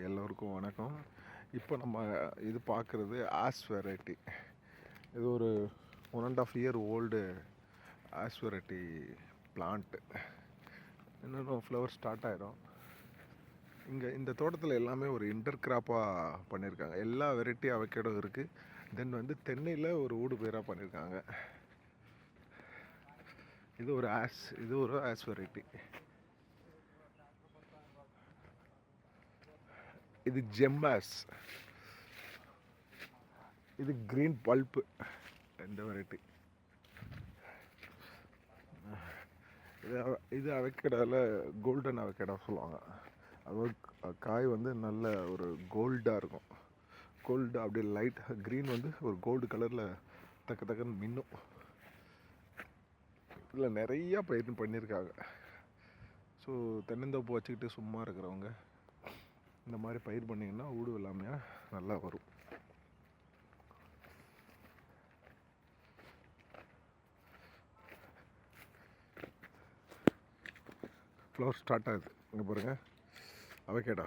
எல்லோருக்கும் வணக்கம். இப்போ நம்ம இது பார்க்குறது ஆஸ் வெரைட்டி. இது ஒரு 1.5 year old as variety plant. இன்னும் ஃப்ளவர் ஸ்டார்ட் ஆகிடும். இங்கே இந்த தோட்டத்தில் எல்லாமே ஒரு இன்டர் கிராப்பாக பண்ணியிருக்காங்க. எல்லா வெரைட்டி அவகேடோ இருக்குது. தென் வந்து தென்னையில் ஒரு ஊடு பேராக பண்ணியிருக்காங்க. இது ஒரு ஆஸ் வெரைட்டி. இது ஜெம்மாஸ், இது கிரீன் பல்ப்பு. இந்த வெரைட்டி இது அவகேடோவில் கோல்டன் அவகேடோ சொல்லுவாங்க. அது காய் வந்து நல்ல ஒரு கோல்டாக இருக்கும். கோல்டு அப்படியே லைட் க்ரீன் வந்து ஒரு கோல்டு கலரில் தக்கன்னு மின்னும். இதில் நிறையா பயிர் பண்ணியிருக்காங்க. ஸோ தென்னந்தோப்பு வச்சுக்கிட்டு சும்மா இருக்கிறவங்க இந்த மாதிரி பயிர் பண்ணிங்கன்னா ஊடு இல்லாமல் நல்லா வரும். ஃப்ளவர் ஸ்டார்ட் ஆகுது. இங்கே பாருங்கள், அவகேடோ.